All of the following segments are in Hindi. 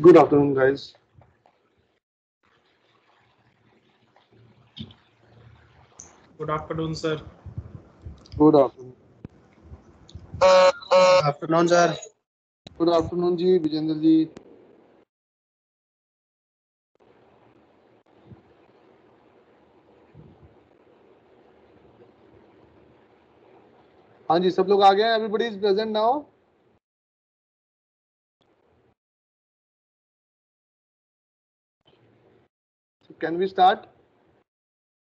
Good afternoon, guys. Good afternoon, sir. Good afternoon. Good afternoon, sir. Good afternoon, जी विजेंद्र जी. हाँ जी, सब लोग आ गए हैं. Everybody is present now. So can we start?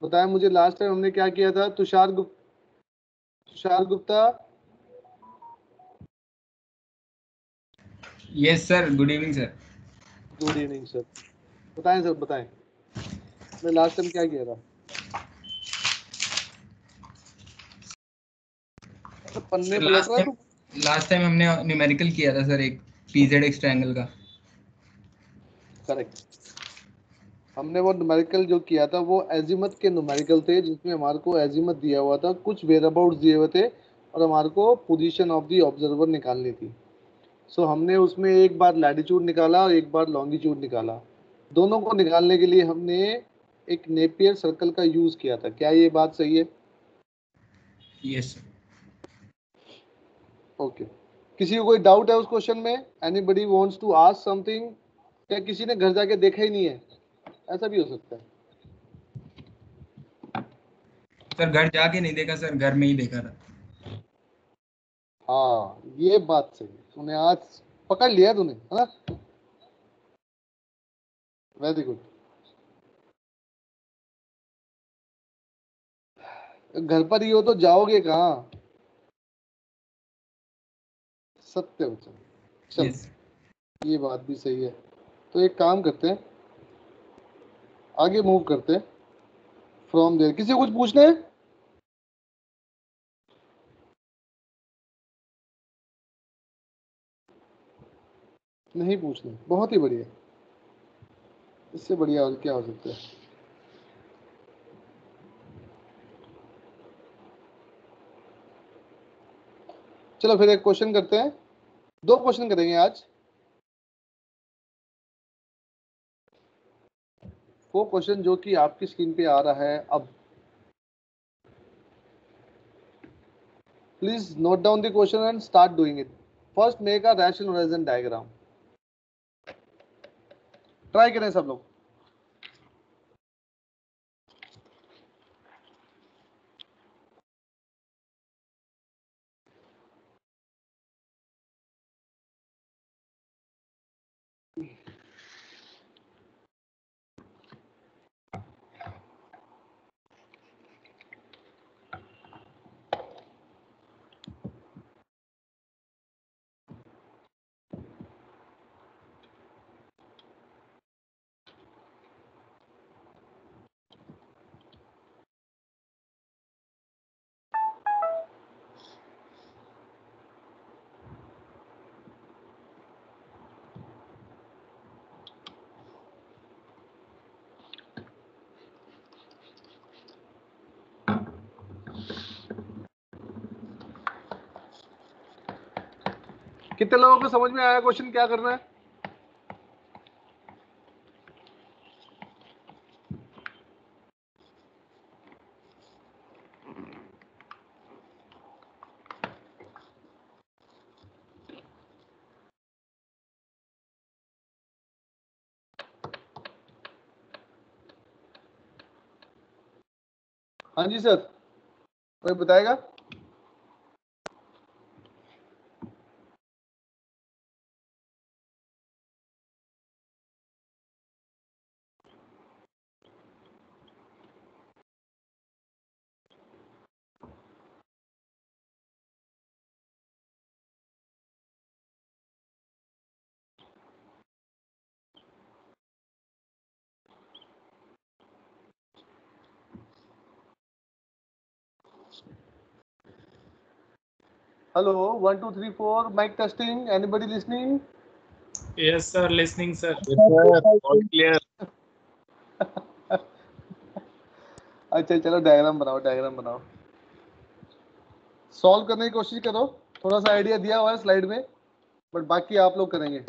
बताएं मुझे लास्ट टाइम हमने क्या किया था. Tushar Gupta. Yes, sir. Good evening, sir. Good evening sir. बताएं सर, बताएं हमने लास्ट टाइम क्या किया था. पन्ने पलट रहा तू. लास्ट टाइम हमने न्यूमेरिकल किया था सर, एक PZX ट्रायंगल का. करेक्ट. हमने वो न्यूमेरिकल जो किया था वो एजीमथ के न्यूमेरिकल थे, जिसमें हमारे को एजीमथ दिया हुआ था, कुछ वेयरअबाउट्स दिए हुए थे और हमारे को पोजीशन ऑफ द ऑब्जर्वर निकालनी थी. सो हमने उसमें एक बार लैटिट्यूड निकाला और एक बार लॉन्गिट्यूड निकाला. दोनों को निकालने के लिए हमने एक नेपियर सर्कल का यूज किया था. क्या ये बात सही है? Yes, sir. ओके. किसी को कोई डाउट है उस क्वेश्चन में? Anybody wants to ask something? क्या किसी ने घर जाके देखा ही नहीं है? ऐसा भी हो सकता है. सर घर जाके नहीं देखा सर, घर में ही देखा था. हाँ, ये बात सही. तूने आज पकड़ लिया तूने, है ना? Very good. घर पर ही हो तो जाओगे कहाँ? सत्य वचन. चल, Yes. ये बात भी सही है. तो एक काम करते हैं, आगे मूव करते हैं फ्रॉम देयर. किसी को कुछ पूछना है? नहीं पूछना. बहुत ही बढ़िया. इससे बढ़िया और क्या हो सकता है. चलो फिर एक क्वेश्चन करते हैं. 2 क्वेश्चन करेंगे आज. वो क्वेश्चन जो कि आपकी स्क्रीन पे आ रहा है अब. Please note down the question and start doing it. First make a rational horizon diagram. Try करें सब लोग. कितने लोगों को समझ में आया क्वेश्चन क्या करना है? हाँ जी सर, कोई बताएगा? Hello 1 2 3 4 mike testing. Anybody listening? Yes, sir. Listening, sir. Yes, sir. All clear. अच्छा चलो डायग्राम बनाओ, डायग्राम बनाओ. सॉल्व करने की कोशिश करो. थोड़ा सा आइडिया दिया हुआ है स्लाइड में, बट बाकी आप लोग करेंगे.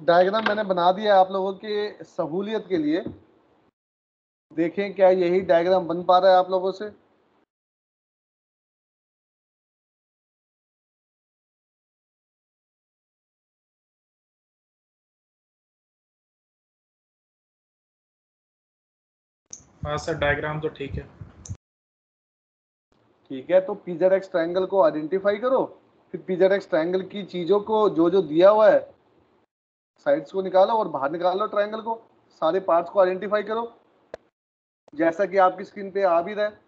डायग्राम मैंने बना दिया है आप लोगों के सहूलियत के लिए। देखें क्या यही डायग्राम बन पा रहा है आप लोगों से। हाँ सर, डायग्राम तो ठीक है। ठीक है, तो पीजेड ट्रायंगल को आइडेंटिफाई करो, फिर पीजेड ट्रायंगल की चीजों को जो जो दिया हुआ है साइड्स को निकालो और बाहर निकालो ट्रायंगल को, सारे पार्ट्स को आइडेंटिफाई करो जैसा कि आपकी स्क्रीन पे आ भी रहा है।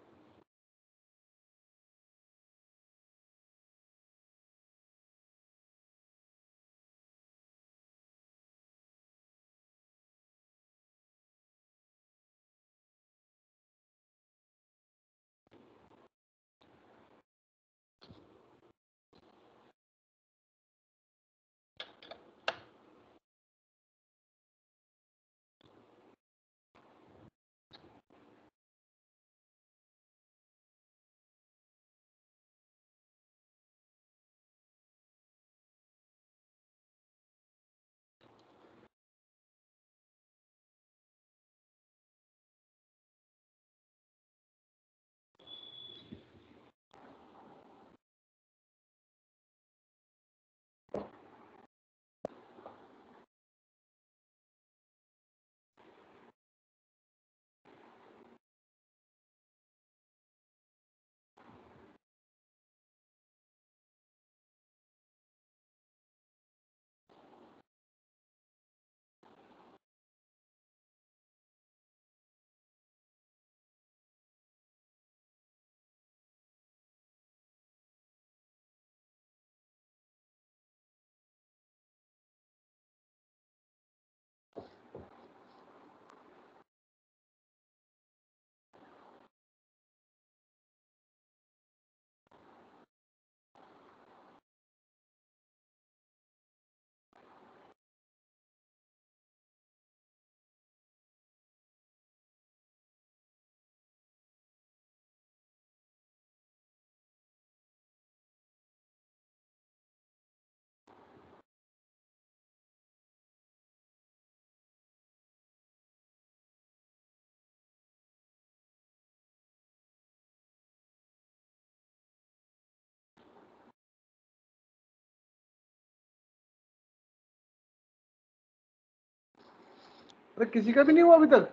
अरे किसी का भी नहीं हुआ अभी तक?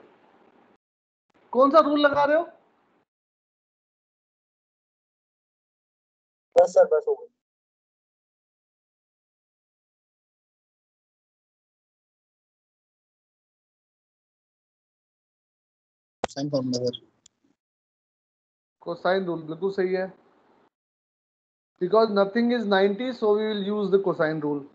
कौन सा रूल लगा रहे हो? बस सर, बस हो गई। Sine formula sir. Cosine rule बिल्कुल सही है, because nothing is 90 so we will use the cosine rule.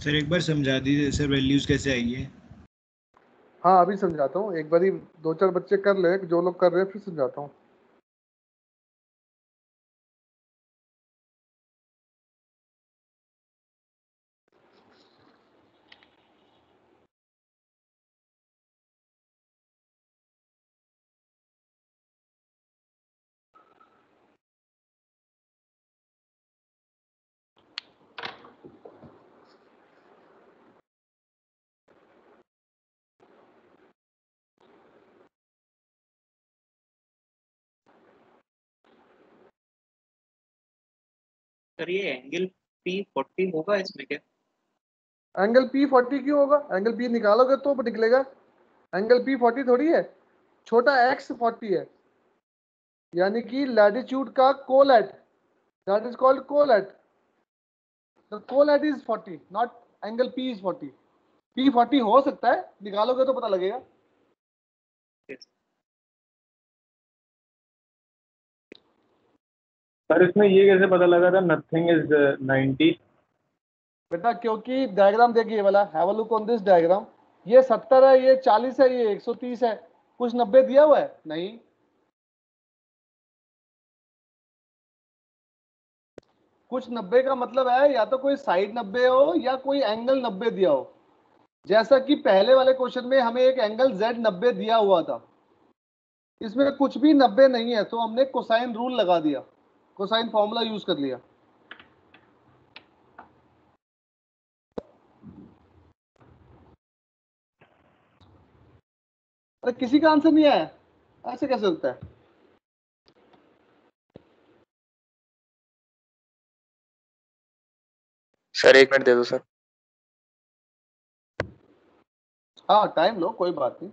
Sir एक बार समझा दीजिए सर, वैल्यूज कैसे आई है? हाँ अभी समझाता हूँ, एक बारी 2-4 बच्चे कर ले, जो लोग कर रहे हैं, फिर समझाता हूँ। सर ये एंगल P40 होगा इसमें क्या? एंगल P40 क्यों होगा? एंगल P निकालोगे तो निकलेगा। एंगल P40 थोड़ी है, छोटा x40 है, यानी कि लैटिट्यूड का colat, that is called colat. The colat is 40, not angle P is 40। P40 हो सकता है, निकालोगे तो पता लगेगा। सर इसमें ये कैसे पता लगा था नथिंग इज 90? बेटा क्योंकि डायग्राम देखिए वाला, have a look on this diagram. ये 70 है, ये 40 है, ये 130 है, कुछ 90 दिया हुआ है नहीं। कुछ 90 का मतलब है या तो कोई साइड 90 हो या कोई एंगल 90 दिया हो। जैसा कि पहले वाले क्वेश्चन में हमें एक एंगल Z 90 दिया हुआ था, इसमें कुछ भी 90 नहीं है, तो हमने कोसाइन रूल लगा दिया, कोसाइन फॉर्मूला यूज कर लिया। अरे किसी का आंसर नहीं आया, ऐसे कैसे होता है? सर 1 मिनट दे दो सर। हाँ टाइम लो, कोई बात नहीं।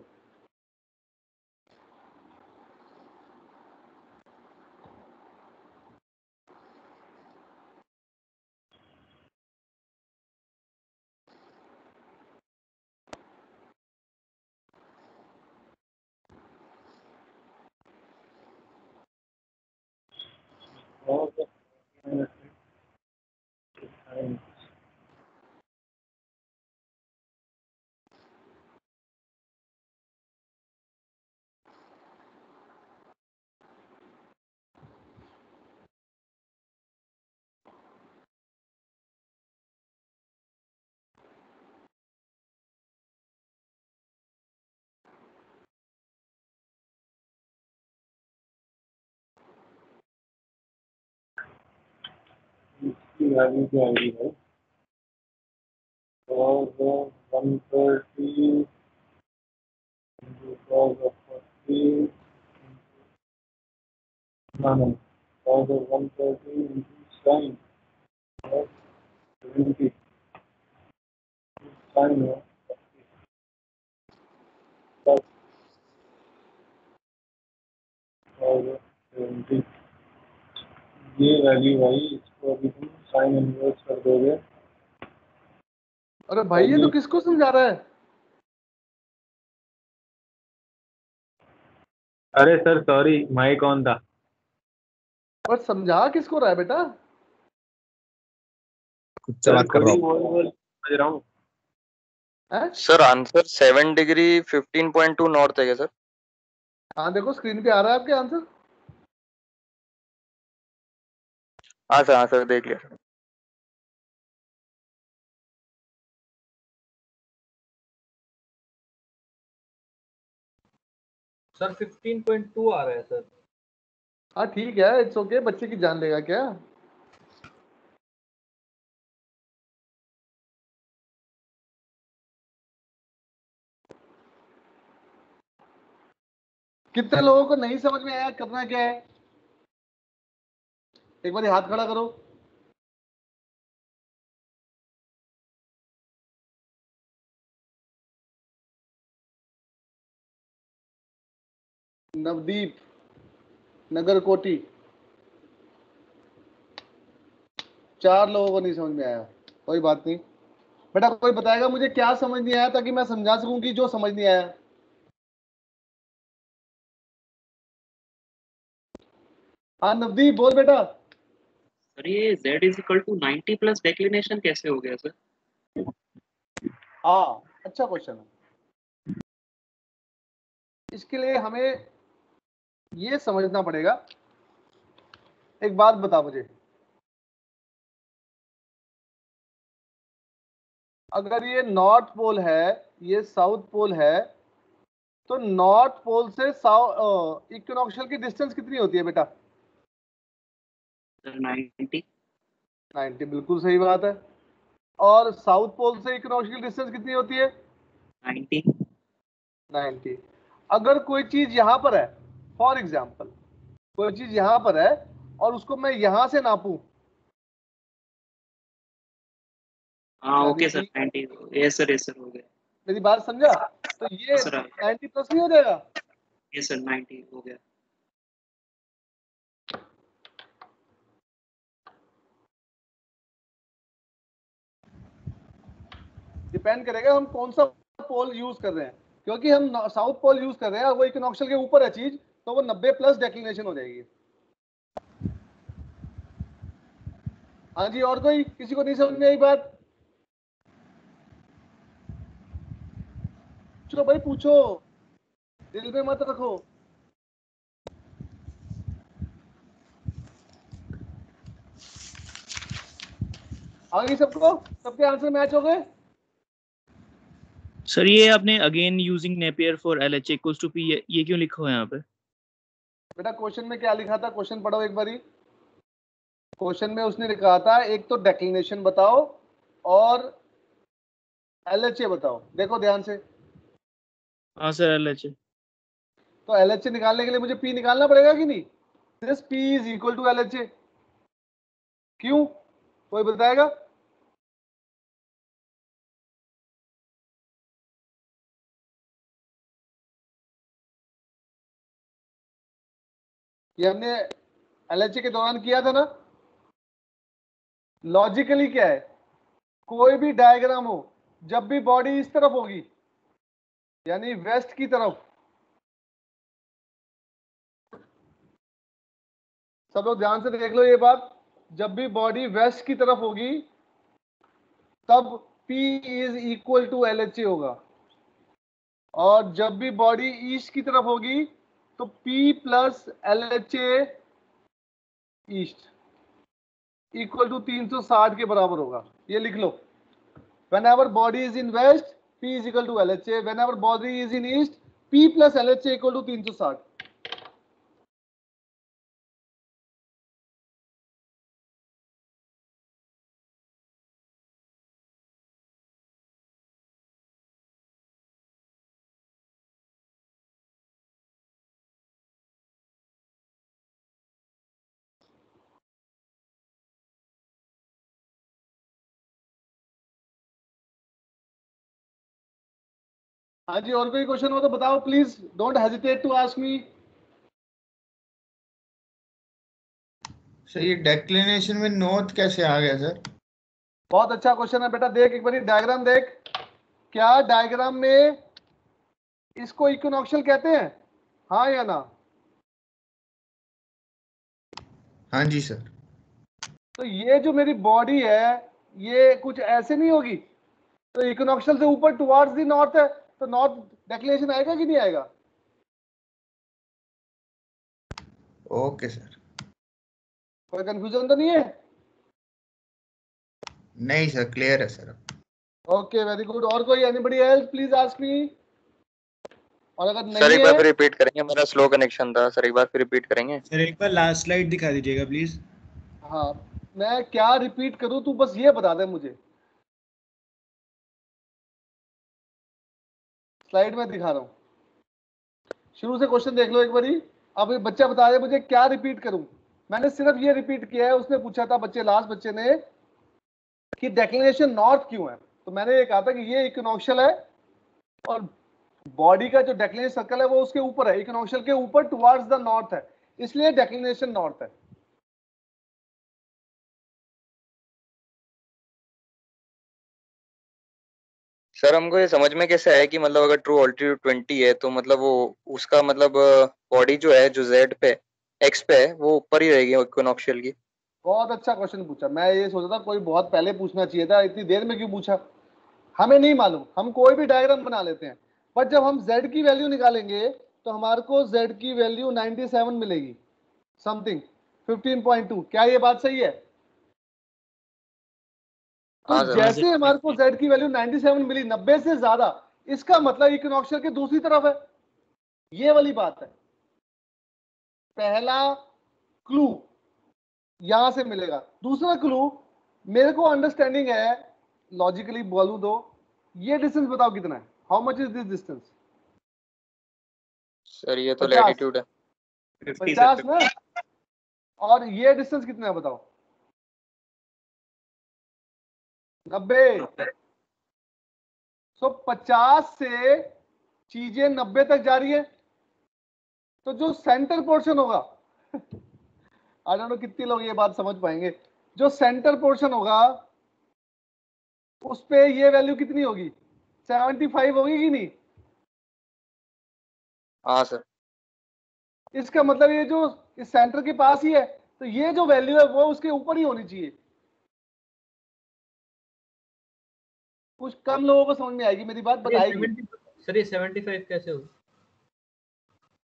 इसकी वैल्यू क्या आएगी भाई? और 130 cos of 40 no cos of 130 into sin of 70 sin of plus cos of 70। ये वैल्यू भाई, इसको अभी तुम साइन इनवर्स कर दोगे। अरे भाई ये तो किसको समझा रहा है? अरे सर सॉरी, माइक ऑन था। पर समझा किसको रहा है बेटा? खुद से बात कर रहा हूँ। बोल समझ रहा हूँ। हैं? सर आंसर 7 डिग्री 15.2 नॉर्थ है क्या सर? हाँ देखो स्क्रीन पे आ रहा है आपके आंसर। हाँ सर देख लिया सर। सर 15.2 आ रहा है सर। हाँ ठीक है, इट्स ओके, बच्चे की जान लेगा क्या? कितने लोगों को नहीं समझ में आया, करना क्या है? एक बार हाथ खड़ा करो। नवदीप, नगरकोटी, 4 लोगों को नहीं समझ में आया, कोई बात नहीं। बेटा कोई बताएगा मुझे क्या समझ नहीं आया, ताकि मैं समझा सकूं कि जो समझ नहीं आया। हाँ नवदीप बोल बेटा। सर ये Z is equal to 90 plus declination कैसे हो गया सर? हाँ अच्छा क्वेश्चन है। इसके लिए हमें ये समझना पड़ेगा। एक बात बता मुझे, अगर ये नॉर्थ पोल है, ये साउथ पोल है, तो नॉर्थ पोल से साउथ इक्विनॉक्शियल की डिस्टेंस कितनी होती है बेटा? 90। 90, बिल्कुल सही बात है। और साउथ पोल से इक्विनॉक्शियल डिस्टेंस कितनी होती है? 90। 90। अगर कोई चीज यहां पर है, फॉर एग्जाम्पल कोई चीज यहां पर है और उसको मैं यहां से नापूं, हाँ यानी ओके सर, कि 90। यस सर, यस सर, हो गया। मेरी बात समझा? तो ये सर 90 प्लस नहीं हो जाएगा? यस सर, 90 हो गया। डिपेंड करेगा हम कौन सा पोल यूज कर रहे हैं। क्योंकि हम साउथ पोल यूज कर रहे हैं और वो इक्विनॉक्शियल के ऊपर है चीज, तो वो 90 प्लस डेक्लिनेशन हो जाएगी। हाँ जी, और कोई, किसी को नहीं समझ में आई बात? पूछो भाई, पूछो, दिल में मत रखो। आगे सबको, सबके आंसर मैच हो गए? सर ये आपने again using Napier for LH equals to P ये क्यों लिखा हुआ है यहाँ पे? बेटा क्वेश्चन में क्या लिखा था? क्वेश्चन पढ़ो एक बारी। क्वेश्चन में उसने लिखा था एक तो डेक्लिनेशन बताओ और LHA बताओ। देखो ध्यान से। हाँ सर LH। तो LHA निकालने के लिए मुझे P निकालना पड़ेगा कि नहीं? This P is equal to LHA। क्यों, कोई बताएगा? ये हमने LHA के दौरान किया था ना। लॉजिकली क्या है, कोई भी डायग्राम हो, जब भी बॉडी इस तरफ होगी यानी वेस्ट की तरफ, सब लोग ध्यान से देख लो ये बात, जब भी बॉडी वेस्ट की तरफ होगी तब P is equal to LHA होगा, और जब भी बॉडी ईस्ट की तरफ होगी तो P plus LHA east equal to 360 के बराबर होगा। ये लिख लो। whenever body is in west, P is equal to LHA. whenever body is in east, P plus LHA equal to 360। हाँ जी, और कोई क्वेश्चन हो तो बताओ please, don't hesitate to ask me. Sir ये डेक्लिनेशन में नॉर्थ कैसे आ गया सर? बहुत अच्छा क्वेश्चन है बेटा। देख एक बार डायग्राम देख, क्या डायग्राम में इसको इक्विनॉक्शियल कहते हैं, हाँ या ना? हाँ जी सर। तो ये जो मेरी बॉडी है ये कुछ ऐसे नहीं होगी, तो इक्विनॉक्शियल से ऊपर टुवार्ड्स द नॉर्थ है, तो नॉर्थ डेक्लिनेशन आएगा कि नहीं आएगा? Okay sir. कोई कंफ्यूजन तो नहीं है? नहीं सर, क्लियर है सर। Okay, very good. और कोई, anybody else please ask me. और अगर सर नहीं एक बार है, फिर रिपीट करेंगे, मेरा स्लो कनेक्शन था सर, एक बार फिर रिपीट करेंगे। सर एक बार लास्ट स्लाइड दिखा दीजिएगा प्लीज। हाँ मैं क्या रिपीट करूं, तू बस ये बता दे मुझे। स्लाइड में दिखा रहा हूं, शुरू से क्वेश्चन देख लो एक बारी। अब ये बच्चा बता दे मुझे क्या रिपीट करूं। मैंने सिर्फ ये रिपीट किया है, उसने पूछा था बच्चे, लास्ट बच्चे ने, कि डेक्लिनेशन नॉर्थ क्यों है, तो मैंने ये कहा था कि ये इक्विनॉक्शियल है और बॉडी का जो डेक्लिनेशन सर्कल है वो उसके ऊपर है, इक्विनॉक्शियल के ऊपर टुवार्ड्स द नॉर्थ है, इसलिए डेक्लिनेशन नॉर्थ है। सर हमको ये समझ में कैसे आया कि मतलब अगर ट्रू ऑल्टीट्यूड 20 है तो मतलब वो उसका मतलब बॉडी जो है, जो जेड पे एक्स पे है, वो ऊपर ही रहेगी इक्विनॉक्शियल की। बहुत अच्छा क्वेश्चन पूछा। मैं ये सोचा था कोई बहुत पहले पूछना चाहिए था, इतनी देर में क्यों पूछा। हमें नहीं मालूम, हम कोई भी डायग्राम बना लेते हैं, बट जब हम z की वैल्यू निकालेंगे तो हमारे को z की वैल्यू 97 मिलेगी समथिंग 15.2। क्या ये बात सही है? तो हाँ सर। जैसे हमारे को z की वैल्यू 97 मिली, 90 से ज्यादा, इसका मतलब इक्विनॉक्शियल के दूसरी तरफ है, ये वाली बात है। पहला क्लू यहां से मिलेगा। दूसरा क्लू, मेरे को अंडरस्टैंडिंग है, लॉजिकली बोलूं तो ये डिस्टेंस बताओ कितना है, how much is this distance? Sir ये तो 50 लैटिट्यूड है। 50 ना, और ये डिस्टेंस कितना है बताओ? 90। सो 50 से चीजें 90 तक जा रही है, तो जो सेंटर पोर्शन होगा आई डोंट नो कितने लोग ये बात समझ पाएंगे, जो सेंटर पोर्शन होगा उस पे ये वैल्यू कितनी होगी? 75 होगी कि नहीं? हाँ सर। इसका मतलब ये जो इस सेंटर के पास ही है, तो ये जो वैल्यू है वो उसके ऊपर ही होनी चाहिए। कुछ कम लोगों को समझ में आएगी मेरी बात, बताएगी। सर ये 75 कैसे हो?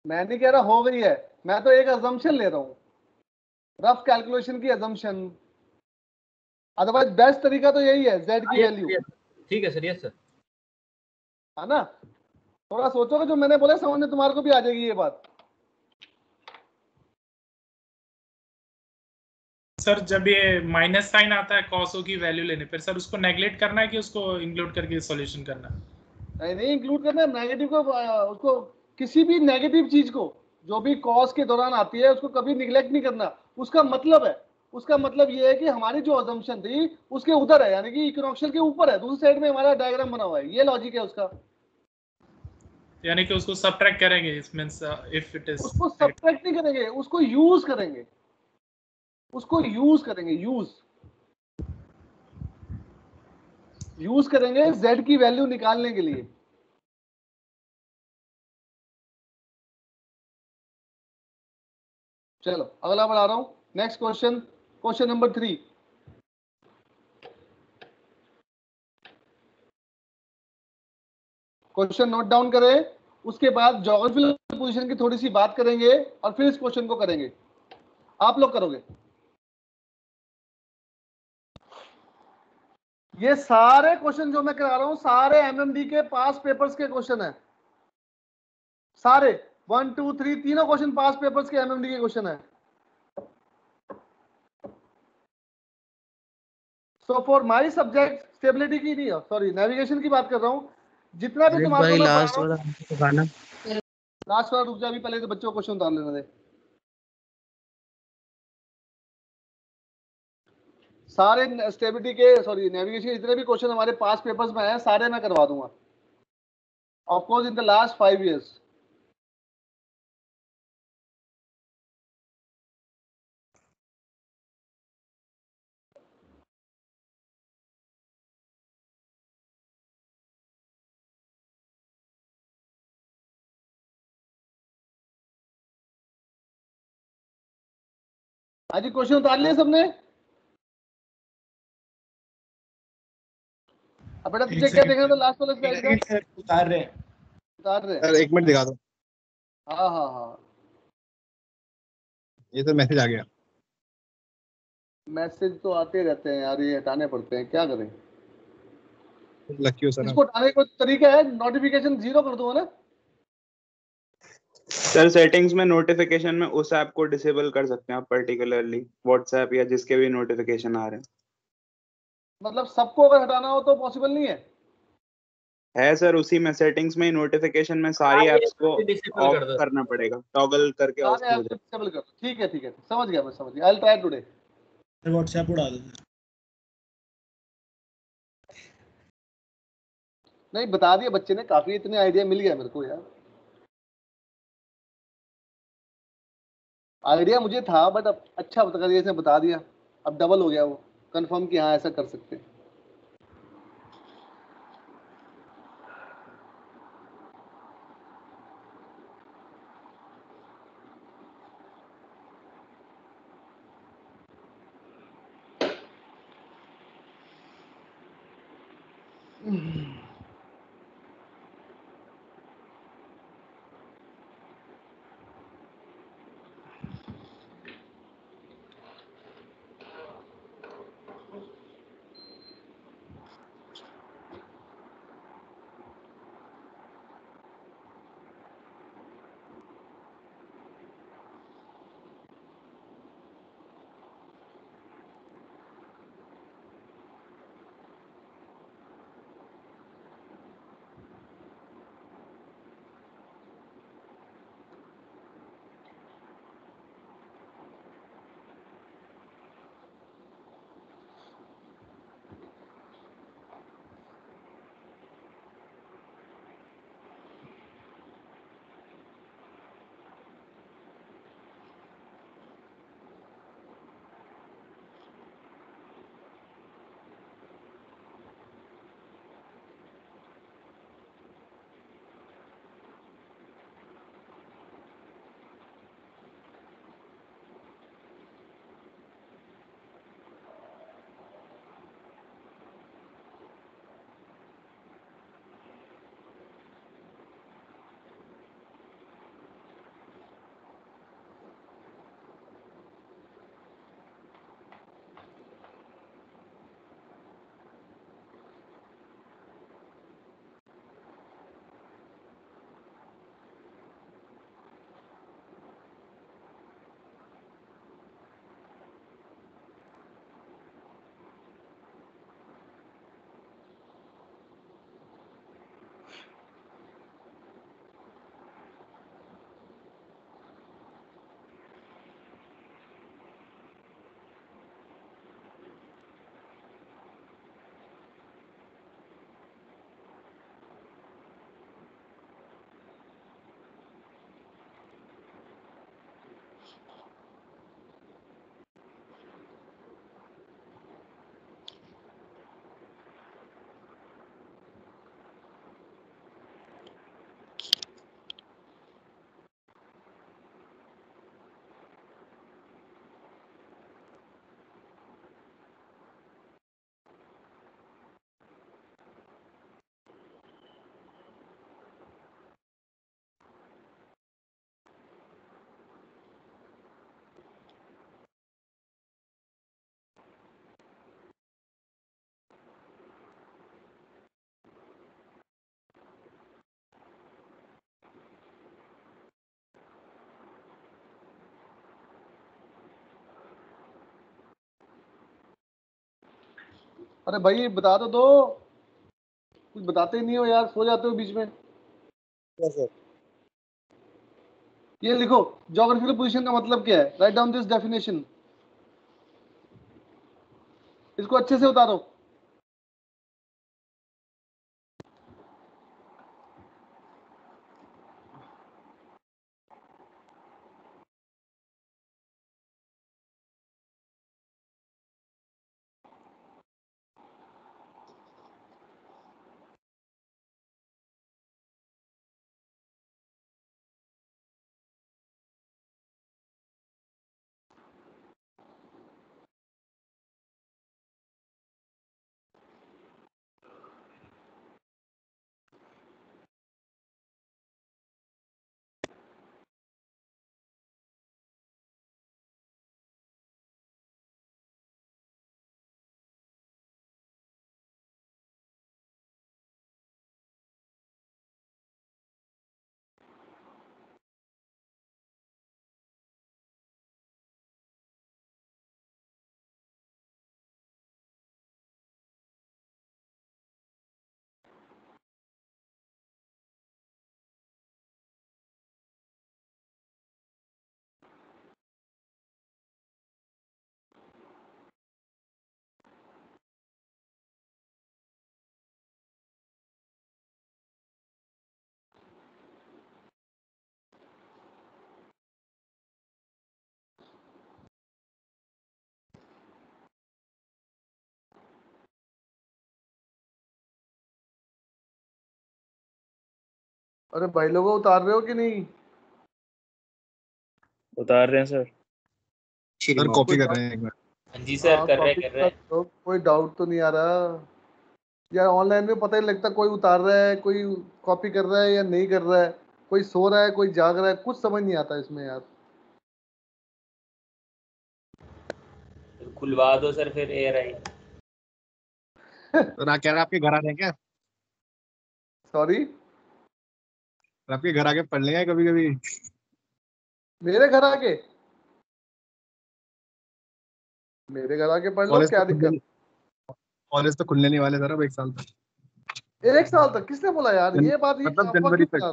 मैं नहीं कह रहा हो गई है, मैं तो एक अजम्पशन ले रहा हूं, रफ कैलकुलेशन की अजम्पशन। अदरवाइज बेस्ट तरीका तो यही है, z की वैल्यू। ठीक है सर, यस सर। है ना? थोड़ा सोचोगे जो मैंने बोला, समझ में तुम्हारे को भी आ जाएगी ये बात। सर जब ये माइनस साइन आता है कॉसो की वैल्यू लेने पर, सर उसको नेगलेक्ट करना है कि उसको इंक्लूड करके सॉल्यूशन करना है? नहीं इंक्लूड करना है नेगेटिव को, उसको किसी भी नेगेटिव चीज को जो भी कॉस के दौरान आती है उसको कभी निगलेक्ट नहीं करना। उसका मतलब है, उसका मतलब ये है कि हमारी जो अजम्पशन थी उसके उधर है, यानी कि इक्विनॉक्शियल के ऊपर है, दूसरी साइड में हमारा डायग्राम बना हुआ है, ये लॉजिक है उसका। यानी कि उसको सब्ट्रैक्ट करेंगे, इस मींस इफ इट इज, उसको सब्ट्रैक्ट नहीं करेंगे, उसको यूज करेंगे, उसको यूज करेंगे, यूज करेंगे z की वैल्यू निकालने के लिए। चलो अगला बढ़ा रहा हूं, next question, question number 3। Question note down करें, उसके बाद ज्योग्राफिकल पोजीशन की थोड़ी सी बात करेंगे और फिर इस क्वेश्चन को करेंगे। आप लोग करोगे। ये सारे क्वेश्चन जो मैं करा रहा हूं सारे एमएमडी के पास पेपर्स के क्वेश्चन है, सारे 1 2 3 तीनों क्वेश्चन पास पेपर्स के एमएमडी के क्वेश्चन है। So for my subject stability की नहीं, सॉरी नेविगेशन की बात कर रहा हूं, जितना भी तुम्हारे को मैं पढ़ा रहा हूं। लास्ट वाला रुक जा, अभी पहले तो बच्चों को क्वेश्चन उतार लेने दे। सारे स्टेबिलिटी के, सॉरी नेविगेशन के जितने भी क्वेश्चन हमारे पास पेपर्स में आए हैं सारे मैं करवा दूंगा, of course in the last 5 years। आज क्वेश्चन उतार लिए सबने? अब बेटा तुझे क्या देखना था लास्ट वाला स्लाइड का? उतार रहे हैं। उतार रहे हैं। सर 1 मिनट दिखा दो। हाँ हाँ हाँ, ये सर मैसेज आ गया। मैसेज तो आते रहते हैं यार, ये हटाने पड़ते हैं, क्या करें। लकी हो सर। इसको हटाने का तरीका है, नोटिफिकेशन 0 कर दूंगा ना। सर सेटिंग्स में नोटिफिकेशन में उस ऐप को डिसेबल कर सकते हैं आप, पर्टिकुलरली व्हाट्सएप या जिसके भी नोटिफिकेशन आ रहे हैं। मतलब सबको अगर हटाना हो तो पॉसिबल नहीं है? सर उसी में सेटिंग्स में ही नोटिफिकेशन में सारी ऐप्स को ऑफ करना पड़ेगा, टॉगल करके ऑफ हो जाए। डिसेबल कर, ठीक है ठीक है, समझ गया, मैं समझ गया, I will try today. WhatsApp उड़ा दो। नहीं बता दिया बच्चे ने, काफी इतने आइडिया मिल गया मेरे को यार। आइडिया मुझे था बट अब अच्छा बता दिया, अब डबल हो गया वो, कंफर्म कि हाँ ऐसा कर सकते हैं। अरे भाई बता दो, कुछ बताते ही नहीं हो यार, सो जाते हो बीच में। ये लिखो, ज्योग्राफिकल पोजीशन का मतलब क्या है, राइट डाउन दिस डेफिनेशन, इसको अच्छे से उतारो। अरे भाई लोगों, उतार रहे हो कि नहीं? उतार रहे हैं सर। सर कॉपी कर रहे हैं एक बार। हाँ जी सर, कर रहे हैं। तो कोई डाउट तो नहीं आ रहा यार? ऑनलाइन में पता ही लगता, कोई उतार रहा है, कोई कॉपी कर रहा है या नहीं कर रहा है, कोई सो रहा है, कोई जाग रहा है, कुछ समझ नहीं आता इसमें यार। खुलवा दो सर फिर एआरआई। तो कह रहा आपके घर आ रहे हैं क्या? सॉरी, आपके घर आके पढ़ लेंगे कभी कभी। मेरे घर आके? मेरे घर आके पढ़ लो, क्या दिक्कत? कॉलेज तो खुलने नहीं वाले सर अब 1 साल तक। 1 साल तक? किसने बोला यार ये बात? ये मतलब अफवाह जनवरी क्यों तक। फैला?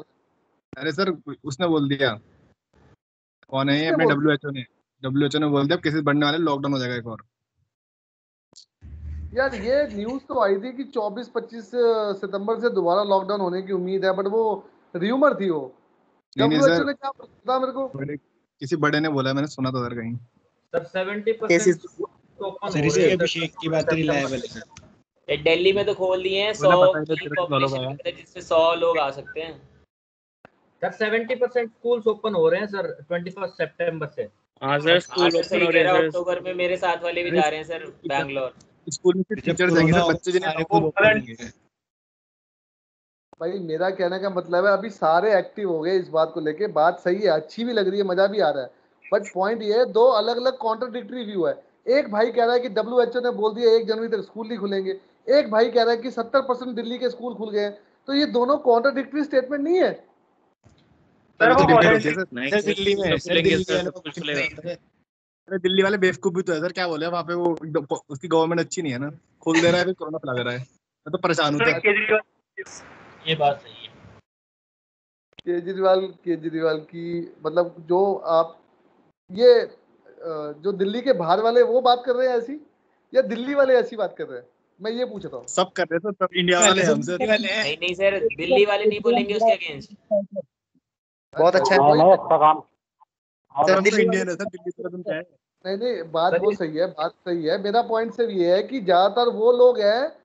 अरे सर उसने बोल दिया। कौन है ये? किसने अपने बोल दिया? WHO ने बोल दिया केसेस बढ़ने वाले, लॉकडाउन हो जाएगा एक और। यार ये न्यूज तो आई थी कि 24-25 सितंबर से दोबारा लॉकडाउन होने की उम्मीद है, बट वो र्यूमर थी वो। नहीं WHO सर, ने क्या बताया मेरे को? किसी बड़े ने बोला, मैंने सुना था सर कहीं। सर 70% ओपन हो रहे हैं। अभिषेक की बात रिलायबल है सर। दिल्ली में तो खोल दिए हैं 100 की पॉपुलेशन, जिससे 100 लोग आ सकते हैं। सर 70% स्कूल्स ओपन हो रहे हैं सर 21 सितंबर से। हाँ सर, स्कूल ओपन हो रहे हैं सर। अक्टूबर में मेरे साथ वाले भी जा रहे हैं सर बैंगलोर। स्कूल में टीचर्स जाएंगे सर, बच्चे जिन्हें खुद ओपन होंगे। भाई मेरा कहने का मतलब है, अभी सारे एक्टिव हो गए इस बात को लेके, बात सही है, अच्छी भी लग रही है, मजा भी आ रहा है, बट पॉइंट ये है, दो अलग अलग कॉन्ट्राडिक्टरी व्यू है। एक भाई कह रहा है कि WHO ने बोल दिया 1 जनवरी तक स्कूल नहीं खुलेंगे, एक भाई कह रहा है कि 70% दिल्ली के स्कूल खुल गए हैं। तो ये दोनों कॉन्ट्राडिक्टरी स्टेटमेंट नहीं है? सर वो दिल्ली में दिल्ली वाले बेवकूफ भी तो है सर, क्या बोले वहाँ पे वो उसकी गवर्नमेंट अच्छी नहीं है ना, खोल दे रहा है फिर कोरोना फैला रहा है। मैं तो परेशान हूँ सर। ये बात सही है। केजरीवाल की मतलब जो आप ये जो दिल्ली के बाहर वाले वो बात कर रहे हैं ऐसी, या दिल्ली वाले ऐसी बात कर रहे हैं, मैं ये पूछता हूँ। सब कर रहे हैं सब इंडिया वाले हम सर। नहीं सर, दिल्ली वाले नहीं बोलेंगे उसके अगेंस्ट। बहुत अच्छा है, अच्छा काम। सर दिल्ली इंडियन है सर, दिल्ली से तुम क्या है? नहीं, बात वो सही है, बात सही है। मेरा पॉइंट सिर्फ ये है कि ज्यादातर वो लोग हैं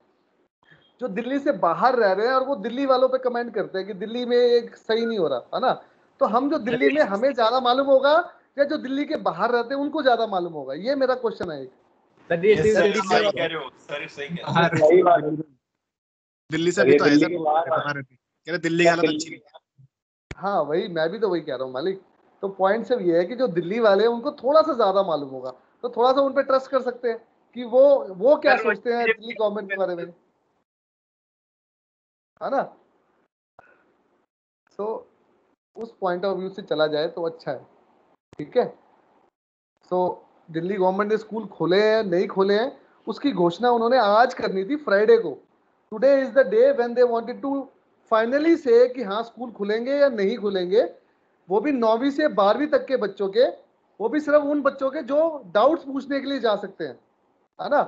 जो दिल्ली से बाहर रह रहे हैं और वो दिल्ली वालों पे कमेंट करते हैं कि दिल्ली में एक सही नहीं हो रहा है ना। तो हम जो दिल्ली में, हमें ज्यादा मालूम होगा या जो दिल्ली के बाहर रहते हैं उनको ज्यादा मालूम होगा? ये मेरा क्वेश्चन है। दिल्ली से भी तो है सर, कह रहे दिल्ली की हालत अच्छी नहीं है। हाँ वही, मैं भी तो वही कह रहा हूँ मालिक। तो पॉइंट सिर्फ ये है कि जो दिल्ली वाले हैं उनको थोड़ा सा ज्यादा मालूम होगा, तो थोड़ा सा उन पे ट्रस्ट कर सकते हैं कि वो क्या सोचते हैं दिल्ली गवर्नमेंट के बारे में, है ना। तो उस पॉइंट ऑफ व्यू से चला जाए तो अच्छा है, ठीक है। तो दिल्ली गवर्नमेंट ने स्कूल खोले हैं नहीं खोले हैं, उसकी घोषणा उन्होंने आज करनी थी, फ्राइडे को। Today is the day when they wanted to finally say कि हाँ स्कूल खुलेंगे या नहीं खुलेंगे, वो भी 9वीं से 12वीं तक के बच्चों के, वो भी सिर्फ उन बच्चों के जो डाउट्स पूछने के लिए जा सकते हैं, है ना।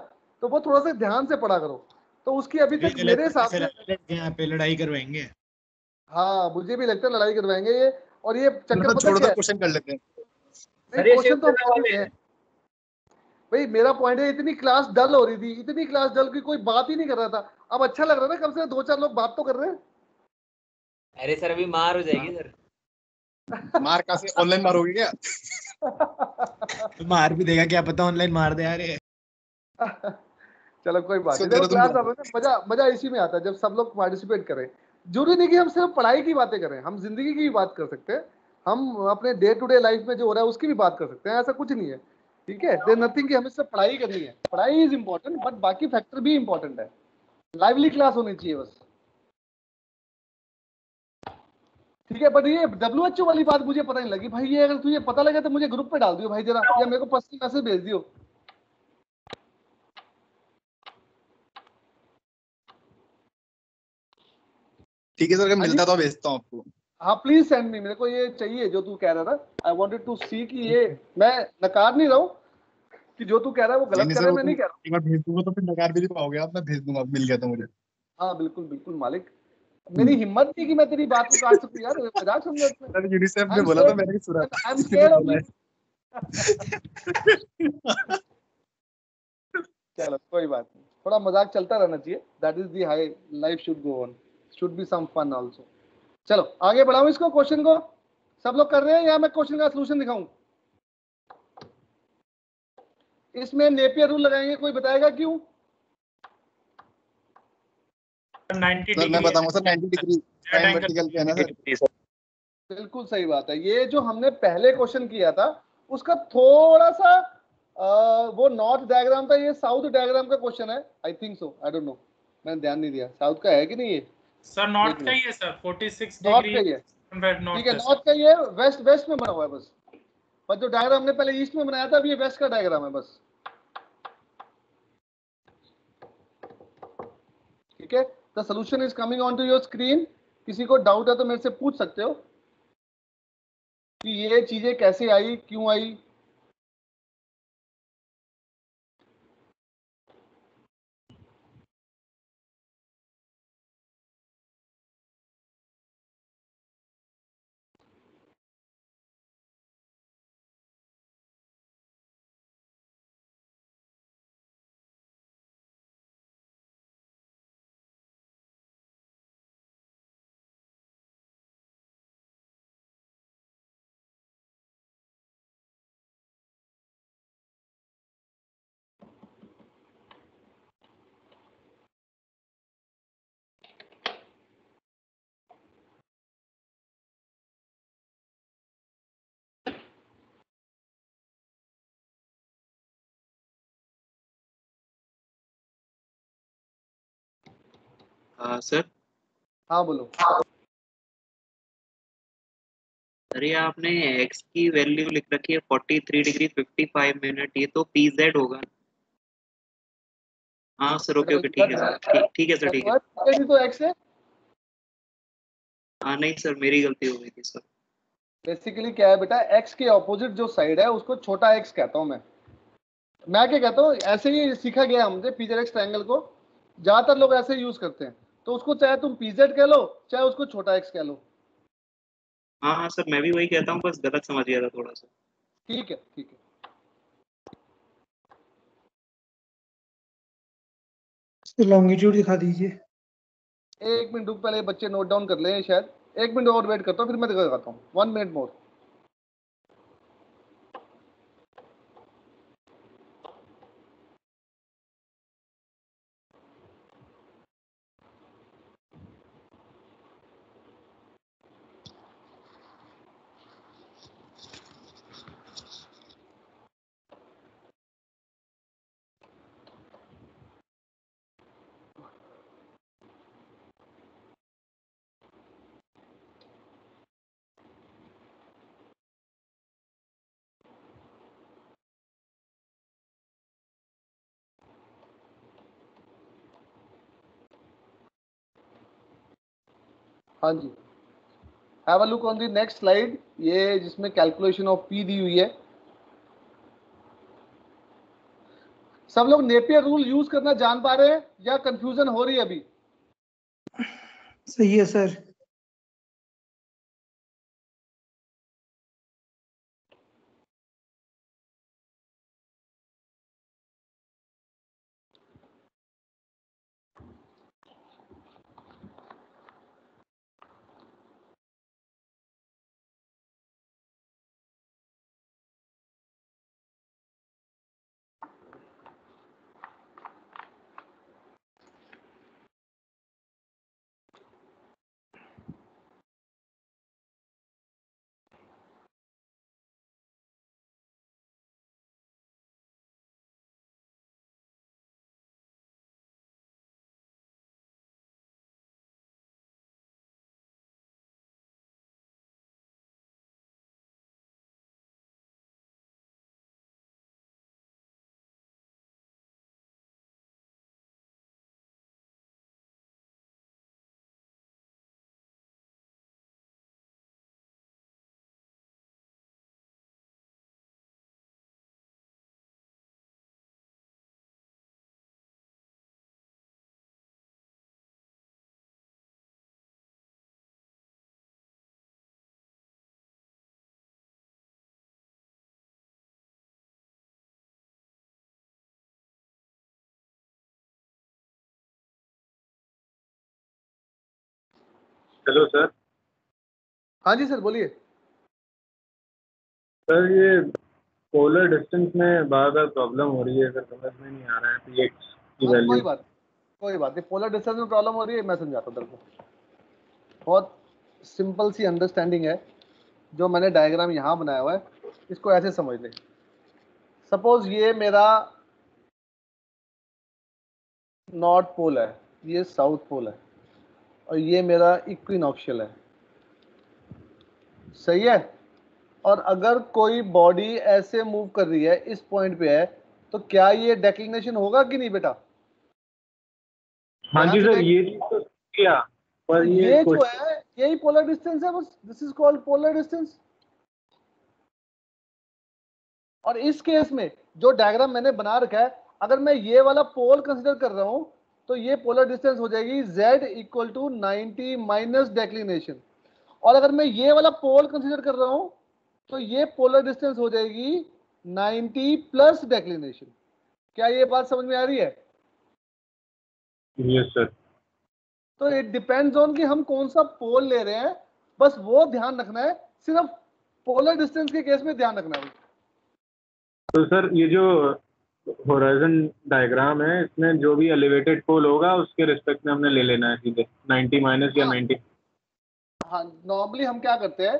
तो वो थोड़ा सा ध्यान से पढ़ा करो। तो उसकी अभी तक मेरे हिसाब से यहाँ पे लड़ाई करवाएंगे। हाँ मुझे भी लगता है लड़ाई करवाएंगे ये। और ये चक्कर पता छोड़ क्या दो, है, क्वेश्चन कर लेते हैं। क्वेश्चन तो है भाई। मेरा पॉइंट है, इतनी क्लास डल हो रही थी, इतनी क्लास डल की कोई बात ही नहीं कर रहा था। अब अच्छा लग रहा है ना, कम से कम 2-4 लोग बात तो कर रहे हैं। अरे सर अभी मार हो जाएगी सर। मार कहाँ से, ऑनलाइन मारोगे क्या? मार भी देगा, क्या पता ऑनलाइन मार दे यार ये। चलो कोई बात नहीं, दे देखो दो क्लास तुम। अब मजा मजा इसी में आता है जब सब लोग पार्टिसिपेट करें। जरूरी नहीं कि हम सिर्फ पढ़ाई की बातें करें, हम जिंदगी की भी बात कर सकते हैं, हम अपने डे टू डे लाइफ में जो हो रहा है उसकी भी बात कर सकते हैं, ऐसा कुछ नहीं है। ठीक है, देयर नथिंग कि हमें सिर्फ पढ़ाई करनी है, पढ़ाई इज इंपॉर्टेंट बट बाकी फैक्टर भी इंपॉर्टेंट है। लाइवली क्लास होनी चाहिए बस। ठीक है, बट ये WHO वाली बात मुझे पता नहीं लगी भाई। ये अगर तुझे पता लगे तो मुझे ग्रुप पे डाल दियो भाई जरा, या मेरे को पर्सनल मैसेज भेज दियो। ठीक है सर, अगर मिलता तो भेजता हूँ आपको। हाँ प्लीज सेंड मी, मेरे को ये चाहिए जो तू कह रहा था। आई वांटेड टू सी कि ये, मैं नकार नहीं रहा हूँ कि जो तू कह रहा है वो गलत कर रहा है, मैं नहीं कह रहा एक बार भेज दूंगा तो फिर नकार भी नहीं पाओगे आप। मैं भेज दूंगा, मिल गया तो मुझे। हूँ। हाँ बिल्कुल बिल्कुल मालिक, मेरी हिम्मत नहीं कि मैं तेरी बात को काट सकूं यार, मजाक समझ सर यूनिसेफ आई ने एम बोला था, मैंने भी सुना आई एम किसी ने स्केयर्ड ऑफ बोला यू। है। चलो कोई बात नहीं, थोड़ा मजाक चलता रहना चाहिए, that is the high, life should go on, should be some fun also. चलो आगे बढ़ाऊं इसको, क्वेश्चन को सब लोग कर रहे हैं या मैं क्वेश्चन का सॉल्यूशन दिखाऊं? इसमें नेपियर रूल लगाएंगे, कोई बताएगा क्यों? 90 सर मैं बताऊंगा सर, 90 डिग्री टाइम वर्टिकल पे है ना सर। बिल्कुल सही बात है। ये जो हमने पहले क्वेश्चन किया था उसका थोड़ा सा वो नॉर्थ डायग्राम था, ये साउथ डायग्राम का क्वेश्चन है, I think so, I don't know, मैंने ध्यान नहीं दिया। साउथ का है कि नहीं ये? सर नॉर्थ का ही है सर, 46 नॉर्थ डिग्री का ही है, नॉर्थ ठीक है, नॉर्थ का ही है। वेस्ट वेस्ट में बना हुआ है बस, पर जो डायग्राम हमने पहले ईस्ट में बनाया था, अभी ये वेस्ट का डायग्राम है बस। ठीक है, the solution is coming on to your screen. किसी को डाउट है तो मेरे से पूछ सकते हो कि ये चीजें कैसे आई, क्यों आई। सर हाँ बोलो। सर ये आपने x की वैल्यू लिख रखी है 43 डिग्री 55 मिनट, ये तो pz होगा। हाँ सर ओके ओके ठीक है सर, ठीक है सर ठीक है। तो एक्स है। हाँ नहीं सर मेरी गलती हो गई थी सर। बेसिकली क्या है बेटा, एक्स के ऑपोजिट जो साइड है उसको छोटा एक्स कहता हूं मैं क्या कहता हूँ, ऐसे ही सीखा गया हमसे पीजेड एक्स ट्रायंगल को, ज्यादातर लोग ऐसे यूज करते हैं। तो उसको चाहे तुम पीजेड कह लो चाहे उसको छोटा एक्स कह लो। हाँ हाँ सर मैं भी वही कहता हूँ, बस गलत समझ गया था थोड़ा सा। ठीक है ठीक है। लॉन्गिट्यूड दिखा दीजिए। एक मिनट रुक, पहले बच्चे नोट डाउन कर ले शायद। एक मिनट और वेट करता हूँ, फिर मैं दिखाता हूँ। 1 मिनट मोर। हाँ जी, have a look on the next slide, ये जिसमें कैलकुलेशन ऑफ पी दी हुई है। सब लोग नेपियर रूल यूज करना जान पा रहे हैं या कंफ्यूजन हो रही है अभी? सही है सर। Hello sir. हाँ जी सर बोलिए। सर ये पोलर डिस्टेंस में बार बार प्रॉब्लम हो रही है सर, समझ में नहीं आ रहा है पी एक्स की हाँ, वैल्यू। कोई बात नहीं, पोलर डिस्टेंस में प्रॉब्लम हो रही है, मैं समझाता हूँ तेरे को। बहुत सिंपल सी अंडरस्टैंडिंग है, जो मैंने डायग्राम यहाँ बनाया हुआ है, इसको ऐसे समझ ले। सपोज ये मेरा नॉर्थ पोल है, ये साउथ पोल है, और ये मेरा इक्विनॉक्शियल है, सही है। और अगर कोई बॉडी ऐसे मूव कर रही है, इस पॉइंट पे है, तो क्या ये डेक्लिनेशन होगा कि नहीं बेटा? हाँ जी सर, ये चीज तो किया, पर ये जो है यही पोलर डिस्टेंस है, बस this is called polar distance. और इस केस में जो डायग्राम मैंने बना रखा है, अगर मैं ये वाला पोल कंसीडर कर रहा हूं, तो ये पोलर डिस्टेंस हो जाएगी z equal to 90 minus declination. और अगर मैं ये वाला पोल कंसीडर कर रहा हूं, तो ये पोलर डिस्टेंस हो जाएगी 90 प्लस डेक्लिनेशन। क्या ये बात समझ में आ रही है? Yes sir. तो इट डिपेंड्स ऑन कि हम कौन सा पोल ले रहे हैं, बस वो ध्यान रखना है, सिर्फ पोलर डिस्टेंस के केस में ध्यान रखना है। तो सर ये जो होराइजन डायग्राम है, इसमें जो भी एलिवेटेड पोल होगा उसके रिस्पेक्ट में हमने ले लेना है सीधे 90 माइनस या 90। हाँ, नॉर्मली हम क्या करते हैं,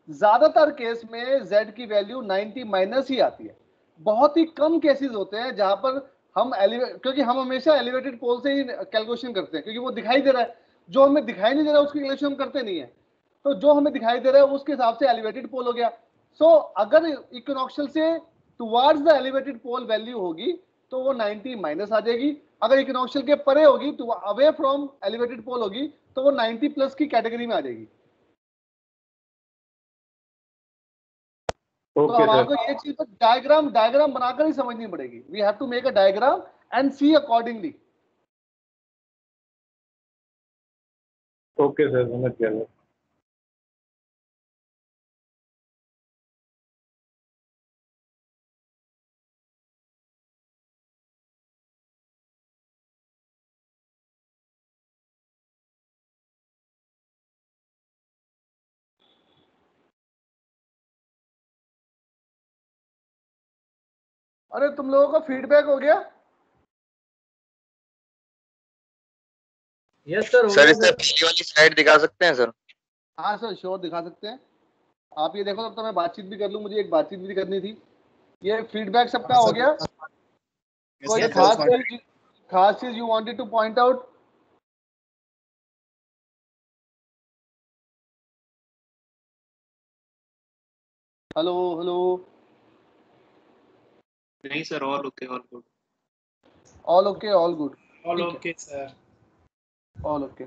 ज्यादातर केस में z की वैल्यू 90 माइनस ही आती है। बहुत ही कम केसेस होते हैं जहां पर हम क्योंकि हम हमेशा एलिवेटेड पोल से ही कैलकुलेशन करते हैं, क्योंकि वो दिखाई दे रहा है। जो हमें दिखाई नहीं दे रहा है उसकी कैलकुलेशन हम करते नहीं है, तो जो हमें दिखाई दे रहा है उसके हिसाब से एलिवेटेड पोल हो गया। सो अगर इक्विनॉक्शियल से towards the elevated pole value होगी तो वो 90 माइनस आ जाएगी। अगर इक्विनॉक्शियल के परे होगी, तो अवे फ्रॉम एलिवेटेड पोल होगी, तो वो 90 प्लस की कैटेगरी में आ जाएगी। तो अब आपको ये चीज डायग्राम बनाकर ही समझनी पड़ेगी। We have to make a diagram and see accordingly. Okay sir, समझ गया। अरे तुम लोगों का फीडबैक हो गया? यस सर, सर इससे पहली वाली स्लाइड दिखा सकते हैं सर? हाँ सर, श्योर दिखा सकते हैं। आप ये देखो, तब तो मैं बातचीत भी कर लूं, मुझे एक बातचीत भी करनी थी। ये फीडबैक सबका हो गया? कोई खास चीज you wanted to point out? Hello hello. नहीं sir, all okay, all good. All okay, all good, all okay sir, all okay.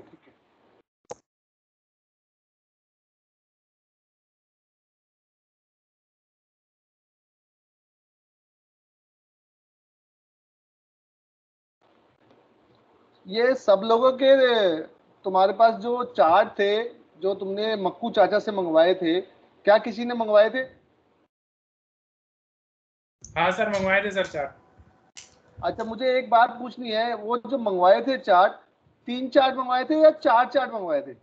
ये सब लोगों के तुम्हारे पास जो चार्ट थे जो तुमने मक्कू चाचा से मंगवाए थे, क्या किसी ने मंगवाए थे? हाँ सर मंगवाए थे सर चार्ट। अच्छा मुझे एक बात पूछनी है, वो जो मंगवाए थे चार्ट, 3 चार्ट मंगवाए थे या 4 चार्ट मंगवाए थे?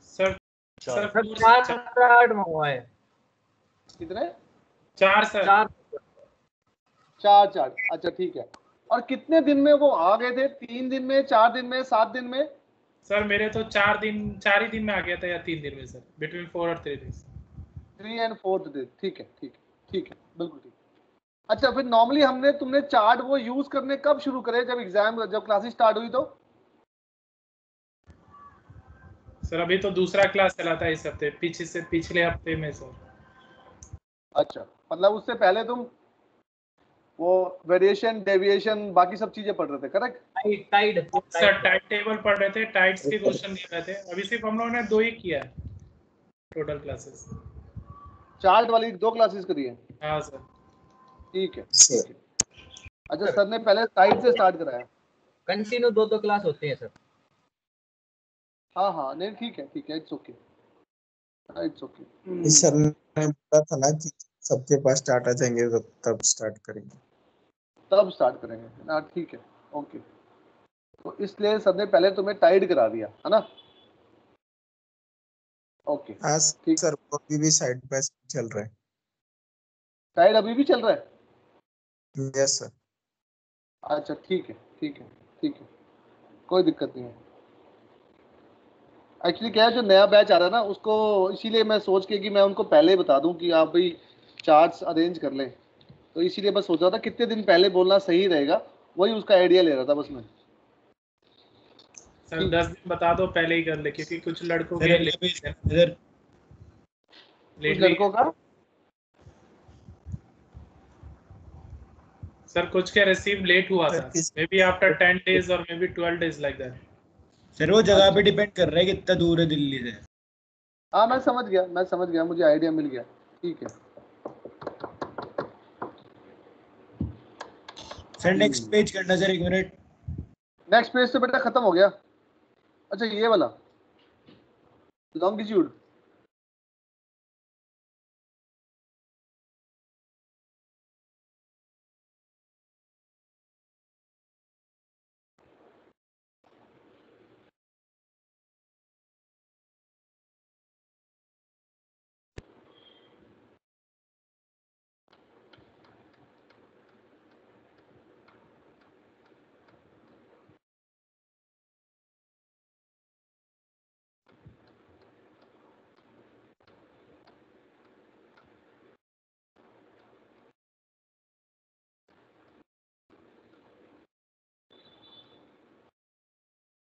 सर सर 4 चार्ट मंगवाए। कितने? 4 सर। 4 चार्ट। अच्छा ठीक है। और कितने दिन में वो आ गए थे? 3 दिन में, 4 दिन में, 7 दिन में? सर मेरे तो 4 ही दिन में आ गया था या 3 दिन में सर, बिटवीन 4 और 3 डेज। 3 and 4 day. ठीक है ठीक है ठीक है, बिल्कुल ठीक। अच्छा फिर नॉर्मली तुमने चार्ट वो यूज करने कब शुरू करे? जब क्लासेस स्टार्ट हुई तो? सर अभी तो दूसरा क्लास चला था इस हफ्ते, पिछले हफ्ते में सर। अच्छा मतलब उससे पहले तुम वो वेरिएशन, डेविएशन, बाकी सब चीजें पढ़ रहे थे, करेक्ट? सर टाइट टेबल पढ़ रहे थे, टाइट्स के क्वेश्चन दिए रहे थे। अभी सिर्फ हम लोगों ने 2 ही किया है टोटल क्लासेस। चार्ट वाली 2 क्लासेस करी है? हाँ सर। ठीक है ठीक है। अच्छा सर ने पहले टाइट से स्टार्ट कराया? कंटिन्यू 2 क्लास होते हैं सर। हाँ हाँ नहीं ठीक है, it's okay, it's okay. Sir ने बोला था ना कि सबके पास स्टार्ट आ जाएंगे तब स्टार्ट करेंगे। हाँ ठीक है, ओके। तो इसलिए सर ने पहले तुम्हें टाइड करा दिया है ना? ओके हाँ सर, वो अभी भी साइड बाय साइड चल रहा है। टाइड अभी भी चल रहा है? Yes sir. अच्छा ठीक है ठीक है ठीक है, कोई दिक्कत नहीं है। एक्चुअली क्या है, जो नया बैच आ रहा है ना उसको, इसीलिए मैं सोच के कि मैं उनको पहले ही बता दूं कि आप भाई चार्ट्स अरेंज कर लें, तो इसीलिए बस सोच रहा था कितने दिन पहले बोलना सही रहेगा, वही उसका आइडिया ले रहा था बस मैं। सर 10 दिन बता दो पहले ही कर ले, क्योंकि कुछ लड़कों के कुछ लड़कों का सर कुछ के रिसीव लेट हुआ था, मे बी आफ्टर 10 days और may be 12 days like that. Sir वो जगह पे डिपेंड कर रहा है कितना दूर है दिल्ली से। हाँ मैं समझ गया, मुझे आइडिया मिल गया। ठीक है सर नेक्स्ट पेज करना सर, 1 मिनट। नेक्स्ट पेज तो बेटा खत्म हो गया। अच्छा ये वाला लॉन्गिट्यूड,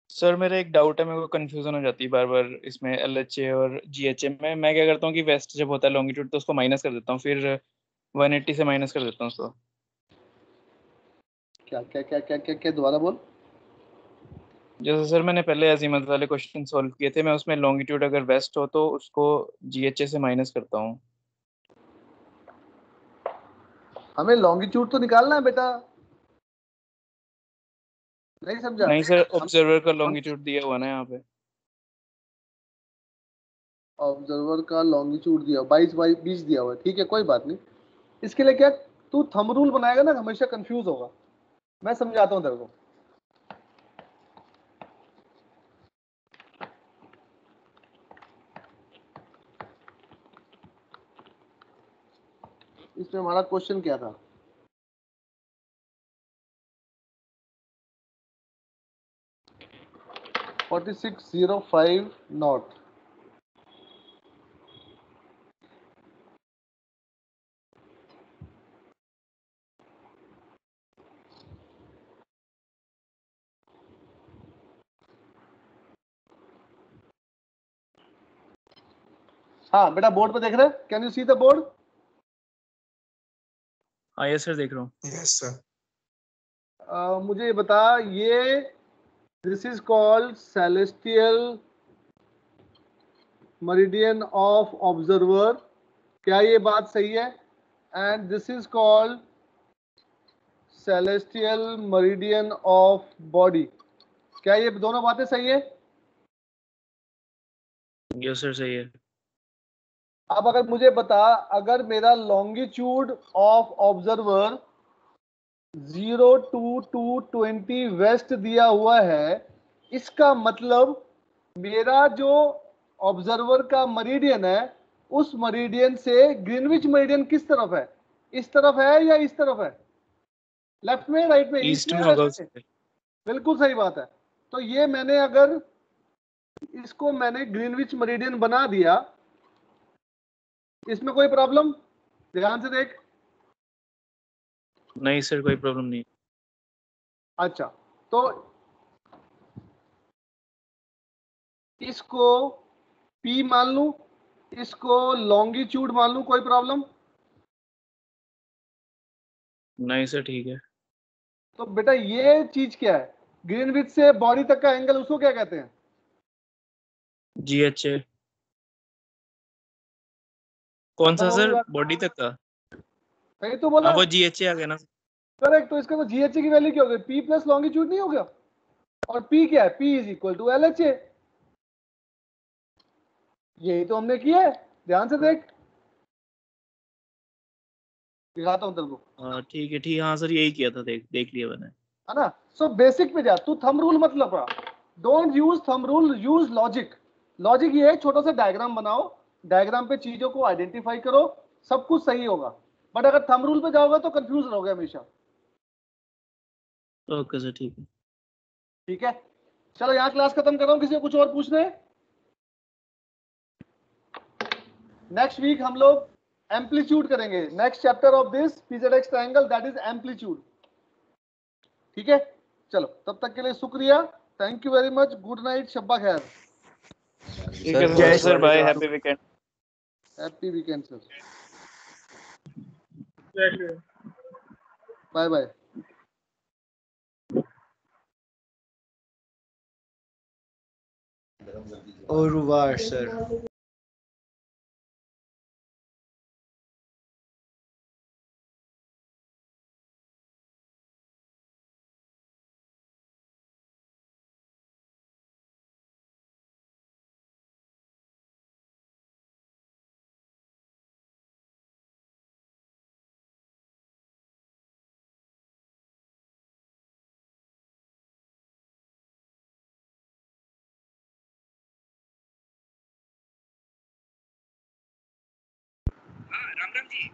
सर मेरा एक डाउट है, मेरे को कंफ्यूजन हो जाती है बार बार इसमें LHA और GHA में। मैं क्या करता हूँ कि वेस्ट जब होता है लॉन्गिट्यूड तो उसको माइनस कर देता हूँ, फिर 180 से माइनस कर देता हूँ उसको। क्या क्या क्या क्या क्या क्या दोबारा बोल। जैसे सर मैंने पहले अजीमत वाले क्वेश्चन सॉल्व किए थे, मैं उसमें लॉन्गिट्यूड अगर वेस्ट हो तो उसको GHA से माइनस करता हूँ। हमें लॉन्गिट्यूड तो निकालना है बेटा, नहीं समझा? नहीं सर, ऑब्जर्वर का लॉन्गिट्यूड दिया हुआ ना यहाँ पे। ऑब्जर्वर का लॉन्गिट्यूड दिया 22 दिया हुआ है, ठीक है कोई बात नहीं। इसके लिए क्या तू थंब रूल बनाएगा ना, हमेशा कंफ्यूज होगा। मैं समझाता हूँ तेरे को। इसमें हमारा क्वेश्चन क्या था? $46.05 नॉट। हाँ बेटा बोर्ड पे देख रहे, can you see the board? हाँ यस सर देख रहा हूँ। यस सर मुझे ये बता, ये this is called celestial meridian of observer, क्या ये बात सही है? And this is called celestial meridian of body, क्या ये दोनों बातें सही है? यस सर सही है। अब अगर मुझे बता, अगर मेरा longitude of observer 0 to 220 west दिया हुआ है, इसका मतलब मेरा जो ऑब्जर्वर का मरीडियन है, उस मरीडियन से ग्रीनविच मरीडियन किस तरफ है? इस तरफ है या इस तरफ है? लेफ्ट में, राइट में, ईस्ट ईस्ट में में, होगा वेस्ट में? उसके। बिल्कुल सही बात है। तो ये मैंने अगर इसको मैंने ग्रीनविच मरीडियन बना दिया, इसमें कोई प्रॉब्लम? ध्यान से देख। नहीं सर कोई प्रॉब्लम नहीं। अच्छा, तो इसको P मान लूं, इसको लॉन्गिट्यूड मान लूं, कोई प्रॉब्लम? नहीं सर ठीक है। तो बेटा ये चीज क्या है? ग्रीनविच से बॉडी तक का एंगल, उसको क्या कहते हैं? GHA। कौन सा खत्म हो गई सर? बात। बॉडी तक का? सही तो बोला। हाँ वो GHA आ गया ना। करेक्ट। तो इसका तो GHA की वैल्यू क्या हो गई? P प्लस लॉन्गिट्यूड नहीं हो गया? और P क्या है? P is equal to LHA। यही तो हमने किया है, ध्यान से देख, दिखाता हूं तेरे को, हाँ ठीक है ठीक, हाँ सर यही किया था, देख लिया मैंने। है ना। सो बेसिक पे जा, तू थंब रूल मत लपड़ा, don't use thumb rule, use logic. Logic ये है, छोटा सा डायग्राम बनाओ, डायग्राम पे चीजों को आइडेंटिफाई करो, सब कुछ सही होगा। बट अगर थंब रूल पे जाओगे तो कंफ्यूज रहोगे हमेशा। ओके सर ठीक है। ठीक है, चलो यहाँ क्लास खत्म कर रहा हूँ। किसी को कुछ और पूछना है? नेक्स्ट वीक हम लोग एम्पलीट्यूड करेंगे। Next chapter of this PZX ट्रायंगल, दैट इज एम्पलीट्यूड। ठीक है, चलो तब तक के लिए शुक्रिया, thank you very much, good night, शब्बा खैर। ठीक है sir, bye, happy weekend. Happy weekend sir, Thank you. Bye bye. Au revoir, sir. Ram Ram ji.